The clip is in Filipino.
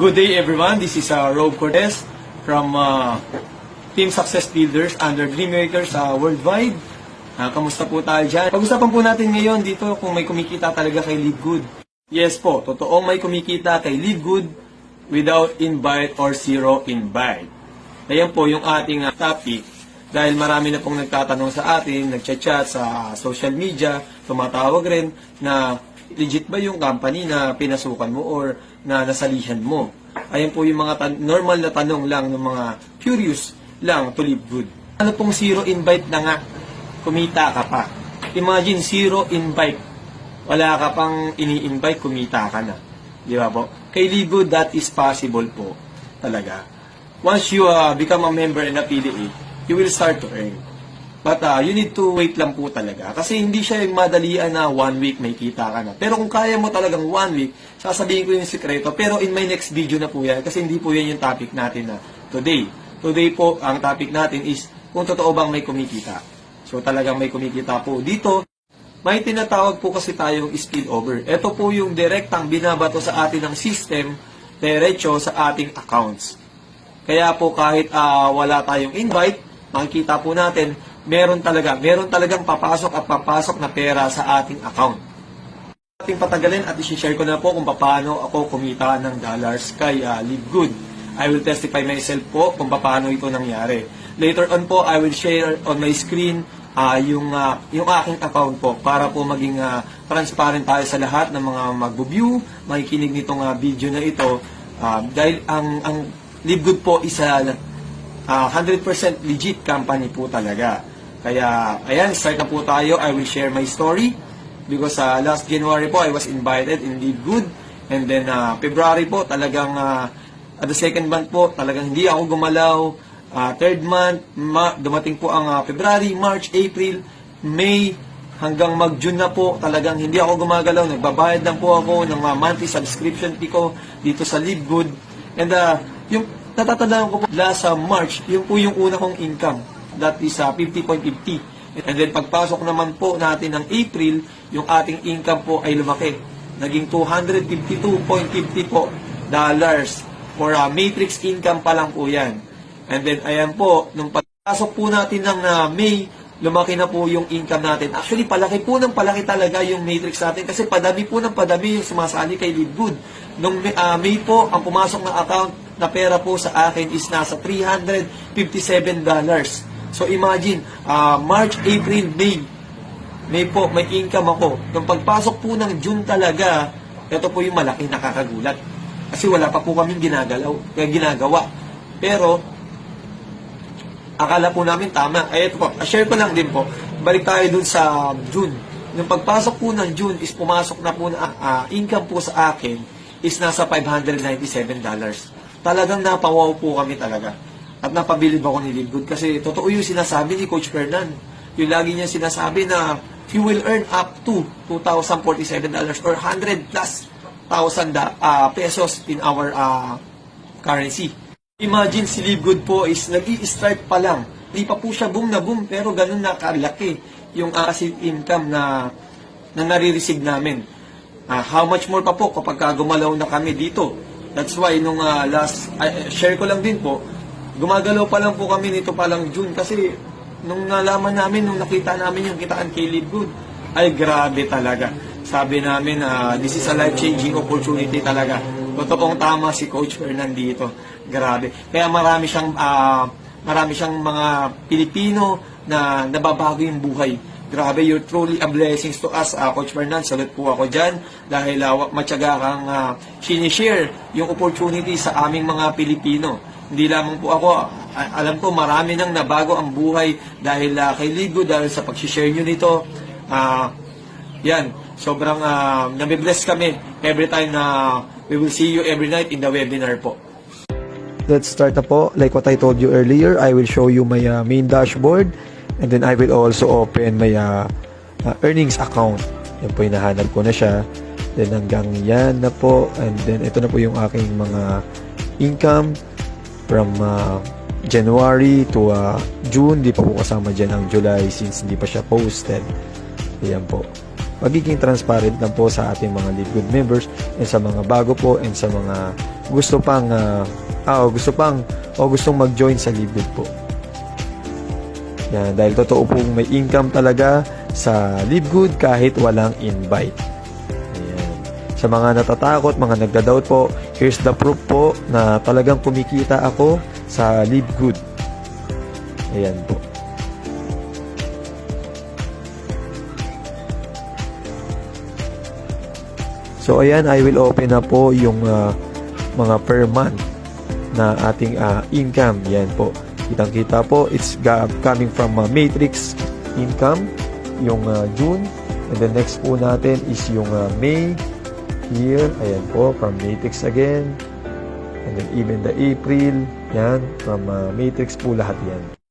Good day everyone, this is Rob Cortez from Team Success Builders under Dreammakers Worldwide. Kamusta po tayo dyan? Pag-usapan po natin ngayon dito kung may kumikita talaga kay Live Good. Yes po, totoong may kumikita kay Live Good without invite or zero invite. Ayan po yung ating topic dahil marami na pong nagtatanong sa atin, nagchat-chat sa social media, tumatawag rin na legit ba yung company na pinasukan mo or na nasalihan mo. Ayan po yung mga normal na tanong lang ng mga curious lang to Live Good. Ano pong zero invite na nga? Kumita ka pa. Imagine zero invite. Wala ka pang ini-invite, kumita ka na. Di ba po? Kay Live Good, that is possible po. Talaga. Once you become a member and affiliate, you will start to earn. But you need to wait lang po talaga. Kasi hindi siya yung madalian na 1 week may kita ka na. Pero kung kaya mo talagang 1 week, sasabihin ko yung sikreto. Pero in my next video na po yan. Kasi hindi po yan yung topic natin na today. Today po, ang topic natin is kung totoo bang may kumikita. So talagang may kumikita po. Dito, may tinatawag po kasi tayong spillover. Ito po yung direktang binabato sa atin ng system, diretso sa ating accounts. Kaya po kahit wala tayong invite, makikita po natin, meron talagang papasok at papasok na pera sa ating account. Ating patagalin at i-share ko na po kung paano ako kumita ng dollars kay Live Good. I will testify myself po kung paano ito nangyari. Later on po, I will share on my screen yung aking account po para po maging transparent tayo sa lahat ng mga magbo-view, makikinig nitong video na ito. Dahil ang Live Good po is 100% legit company po talaga. Kaya, ayan, start na po tayo. I will share my story. Because last January po, I was invited in Live Good. And then, February po, talagang, at the second month po, talagang hindi ako gumalaw. Third month, dumating po ang February, March, April, May, hanggang mag-June na po, talagang hindi ako gumagalaw. Nagbabayad lang po ako ng monthly subscription fee ko dito sa Live Good. And yung natatandaan ko po, last March, yun po yung una kong income. That is 50.50. And then pagpasok naman po natin ng April, yung ating income po ay lumaki. Naging 252.50 po dollars for matrix income pa lang po yan. And then ayan po, nung pagpasok po natin ng May, lumaki na po yung income natin. Actually, palaki po ng palaki talaga yung matrix natin kasi padami po ng padami yung sumasali kay Live Good. Nung May po, ang pumasok na account na pera po sa akin is nasa $357. So imagine, March, April, May po, may income ako. Nung pagpasok po ng June talaga, ito po yung malaki nakakagulat. Kasi wala pa po kaming ginagawa. Pero, akala po namin tama. Ay, ito po, share ko lang din po. Balik tayo dun sa June. Nung pagpasok po ng June is pumasok na po na income po sa akin is nasa $597. Talagang napawaw po kami talaga. At napabilib ako ni Live Good kasi totoo yung sinasabi ni Coach Fernan. Yung lagi niya sinasabi na you will earn up to $2,047 or 100 plus thousand pesos in our currency. Imagine si Live Good po is nag-i-start pa lang. Hindi pa po siya boom na boom pero ganun na kalaki yung passive income na nare-receive namin. How much more pa po kapag gumalaw na kami dito. That's why nung share ko lang din po, gumagalaw pa lang po kami nito pa lang June kasi nung nalaman namin, nung nakita namin yung kitaan kay Live Good, ay grabe talaga. Sabi namin, this is a life-changing opportunity talaga. Totoong tama si Coach Fernan dito. Grabe. Kaya marami siyang mga Pilipino na nababago yung buhay. Grabe, you're truly a blessings to us, Coach Fernan. Salute po ako dyan dahil matyaga kang sinishare yung opportunity sa aming mga Pilipino. Hindi lamang po ako, alam ko marami nang nabago ang buhay dahil kay Live Good, dahil sa pag-share nyo nito. Yan, sobrang nabibless kami every time na we will see you every night in the webinar po. Let's start na po. Like what I told you earlier, I will show you my main dashboard and then I will also open my earnings account. Yan po, hinahanap ko na siya. Then hanggang yan na po. And then ito na po yung aking mga income from January to June. Di pa po kasama dyan ang July since hindi pa siya posted. Ayan po. magiging transparent lang po sa ating mga LiveGood members and sa mga bago po and sa mga gustong mag-join sa LiveGood po. Yan, dahil totoo pong may income talaga sa LiveGood kahit walang invite. Ayan. Sa mga natatakot, mga nagda-doubt po, here's the proof po na talagang kumikita ako sa LiveGood. Ayan po. So ayan, I will open na po yung mga per month na ating income. Yan po. Kitang-kita po, it's coming from Matrix income, yung June. And the next po natin is yung May. Here, ayan po, from Matrix again. And then even the April, yan, from Matrix po lahat yan.